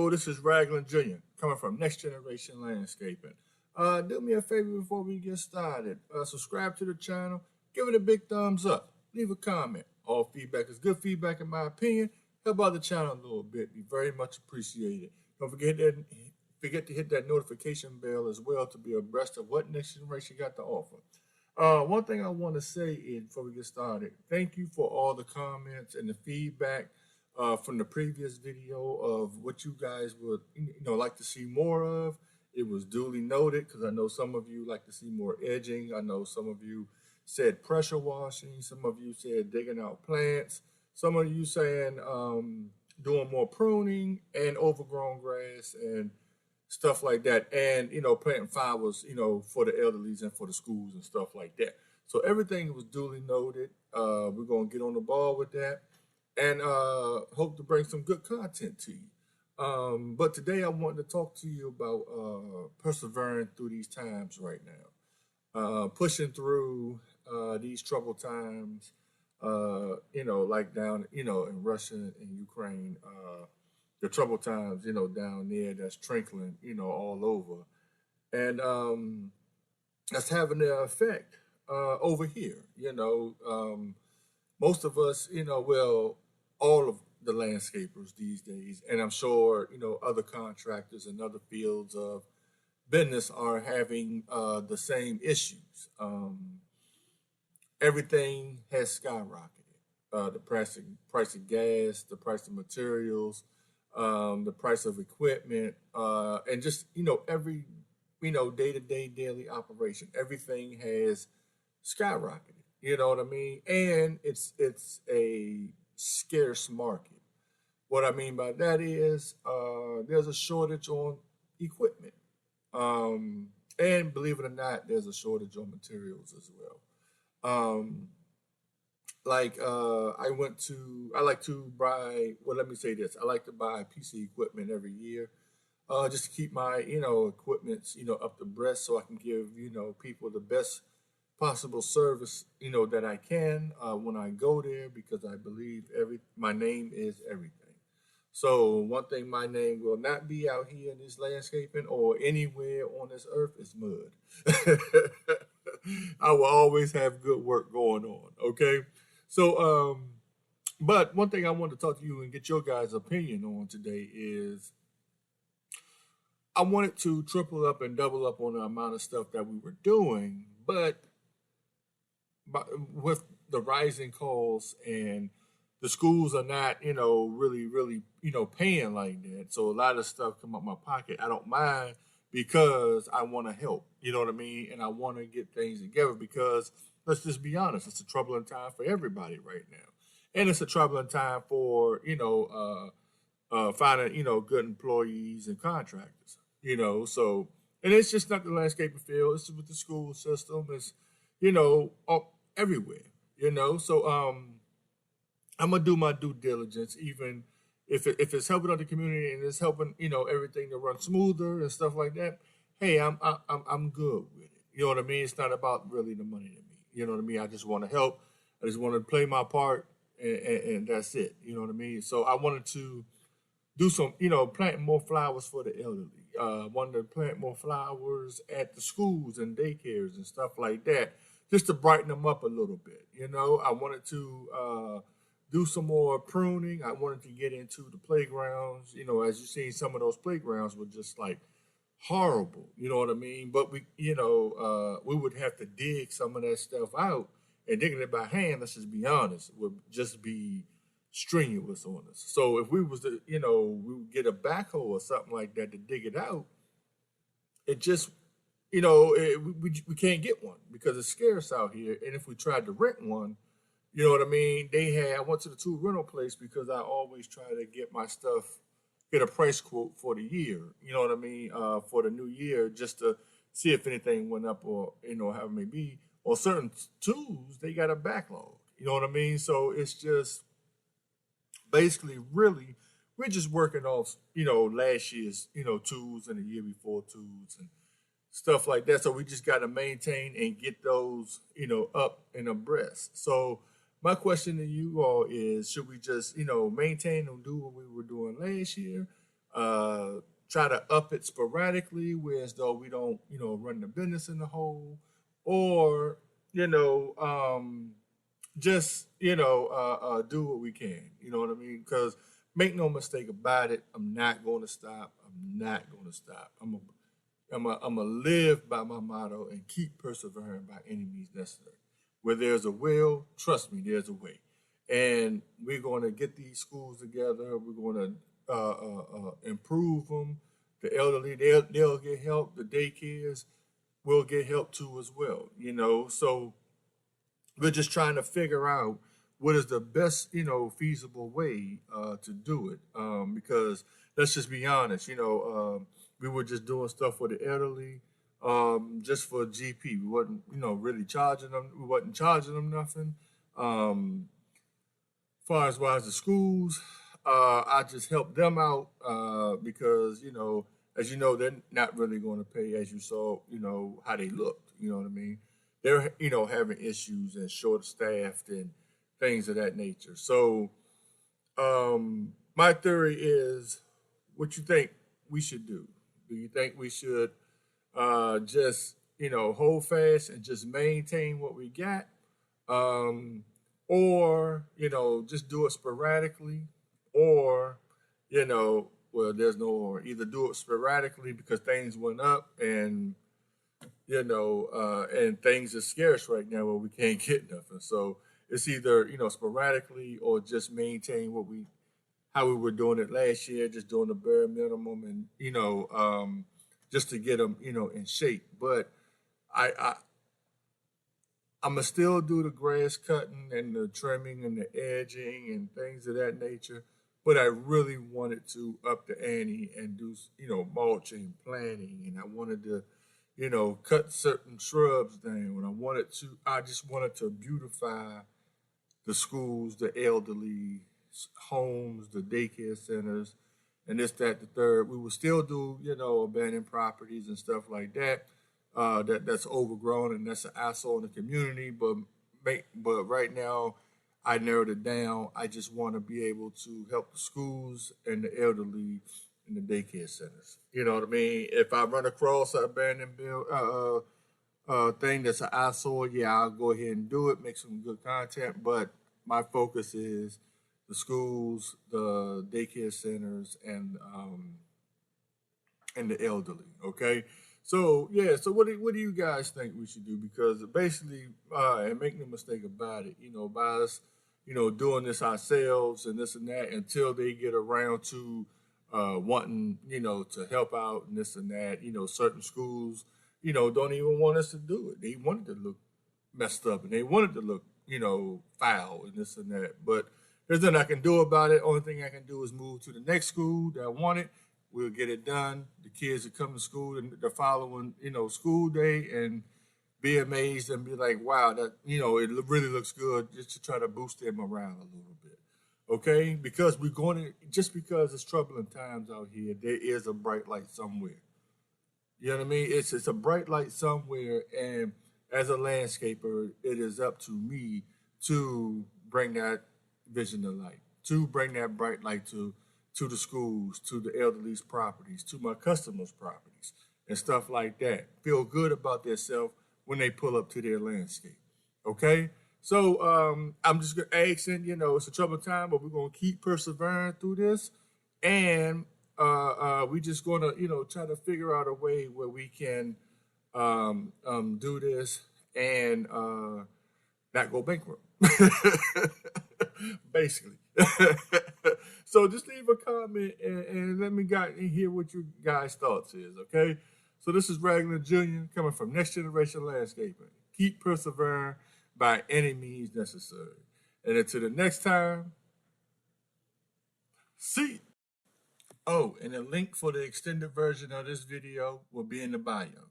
Hello, this is Raglan Jr. coming from Next Generation Landscaping. Do me a favor before we get started. Subscribe to the channel, give it a big thumbs up, leave a comment. All feedback is good feedback in my opinion. Help out the channel a little bit, be very much appreciated. Don't forget to hit that notification bell as well to be abreast of what Next Generation got to offer. One thing I want to say is before we get started, thank you for all the comments and the feedback from the previous video of what you guys would like to see more of. It was duly noted because I know some of you like to see more edging. I know some of you said pressure washing. Some of you said digging out plants. Some of you saying doing more pruning and overgrown grass and stuff like that. And, planting flowers, for the elderlies and for the schools and stuff like that. So everything was duly noted. We're going to get on the ball with that and hope to bring some good content to you. But today I wanted to talk to you about persevering through these times right now, pushing through these troubled times, like down, in Russia and Ukraine, the troubled times, down there that's trickling, all over. And that's having an effect over here, most of us, all of the landscapers these days, and I'm sure, other contractors and other fields of business are having the same issues. Everything has skyrocketed. The price of gas, the price of materials, the price of equipment, and just, every, day-to-day daily operation. Everything has skyrocketed. You know what I mean? And it's a scarce market. What I mean by that is there's a shortage on equipment. And believe it or not, there's a shortage on materials as well. I like to buy, well, let me say this. I like to buy a piece of equipment every year just to keep my, equipments, up to breast so I can give, people the best possible service, that I can when I go there because I believe my name is everything. So one thing my name will not be out here in this landscaping or anywhere on this earth is mud. I will always have good work going on, okay? So, but one thing I want to talk to you and get your guys' opinion on today is I wanted to triple up and double up on the amount of stuff that we were doing, but with the rising costs and the schools are not, really, paying like that. So a lot of stuff come out my pocket. I don't mind because I want to help, you know what I mean? And I want to get things together because let's just be honest, it's a troubling time for everybody right now. And it's a troubling time for, finding, good employees and contractors, so, and it's just not the landscaping field, it's with the school system, it's, everywhere, so, I'm gonna do my due diligence, even if it's helping out the community and it's helping, everything to run smoother and stuff like that. Hey, I'm good with it. You know what I mean? It's not about really the money to me. You know what I mean? I just want to help. I just want to play my part, and that's it. You know what I mean? So I wanted to do some, planting more flowers for the elderly. Wanted to plant more flowers at the schools and daycares and stuff like that, just to brighten them up a little bit. I wanted to do some more pruning. I wanted to get into the playgrounds. As you see, some of those playgrounds were just like horrible. You know what I mean? But we would have to dig some of that stuff out, and digging it by hand, let's just be honest, would just be strenuous on us. So if we was to, we would get a backhoe or something like that to dig it out, it just, we can't get one because it's scarce out here. And if we tried to rent one, you know what I mean? I went to the tool rental place because I always try to get my stuff, get a price quote for the year, you know what I mean? For the new year, just to see if anything went up or, however it may be. Or certain tools, they got a backlog, you know what I mean? So it's just basically really, we're just working off, last year's, tools and the year before tools and stuff like that. So we just got to maintain and get those, up and abreast. So my question to you all is, should we just, maintain and do what we were doing last year? try to up it sporadically, whereas though we don't, run the business in the hole, or just do what we can. You know what I mean? Because make no mistake about it, I'm not going to stop. I'm not going to stop. I'm gonna live by my motto and keep persevering by any means necessary. Where there's a will, trust me, there's a way. And we're going to get these schools together. We're going to improve them. The elderly, they'll get help. The daycares will get help too as well. So we're just trying to figure out what is the best, feasible way to do it. Because let's just be honest, we were just doing stuff for the elderly, just for GP. We wasn't, really charging them. We wasn't charging them nothing. Far as the schools, I just helped them out because, as you know, they're not really going to pay, as you saw, how they looked. You know what I mean? They're, having issues and short staffed and things of that nature. So my theory is, what you think we should do? Do you think we should just, hold fast and just maintain what we got? Or, just do it sporadically? Or, well, there's no or. Either do it sporadically because things went up and, and things are scarce right now where we can't get nothing. So it's either, sporadically or just maintain how we were doing it last year, just doing the bare minimum and, just to get them, in shape. But I'm going to still do the grass cutting and the trimming and the edging and things of that nature. But I really wanted to up the ante and do, mulching, planting, and I wanted to, cut certain shrubs down. I just wanted to beautify the schools, the elderly homes, the daycare centers, and this, that, the third. We will still do, abandoned properties and stuff like that. That's overgrown and that's an eyesore in the community. But right now, I narrowed it down. I just want to be able to help the schools and the elderly and the daycare centers. You know what I mean? If I run across an abandoned thing that's an eyesore, yeah, I'll go ahead and do it, make some good content. But my focus is the schools, the daycare centers, and the elderly. Okay. So yeah, so what do you guys think we should do? Because basically, and make no mistake about it, by us, doing this ourselves and this and that until they get around to wanting, to help out and this and that. Certain schools, don't even want us to do it. They wanted to look messed up and they wanted to look, foul and this and that. But there's nothing I can do about it. Only thing I can do is move to the next school that want it. We'll get it done. The kids will come to school the following, school day and be amazed and be like, wow, that, it really looks good, just to try to boost their morale a little bit. Okay? Because just because it's troubling times out here, there is a bright light somewhere. You know what I mean? It's a bright light somewhere. And as a landscaper, it is up to me to bring that vision to light, to bring that bright light to the schools, to the elderly's properties, to my customers' properties, and stuff like that. Feel good about themselves when they pull up to their landscape. Okay? So I'm just going to ask, it's a troubled time, but we're going to keep persevering through this. And we just going to, try to figure out a way where we can do this and not go bankrupt. Basically. So just leave a comment and let me hear what you guys' thoughts is, okay? So this is Ragnar Jr. coming from Next Generation Landscaping. Keep persevering by any means necessary. And until the next time, see you. Oh, and the link for the extended version of this video will be in the bio.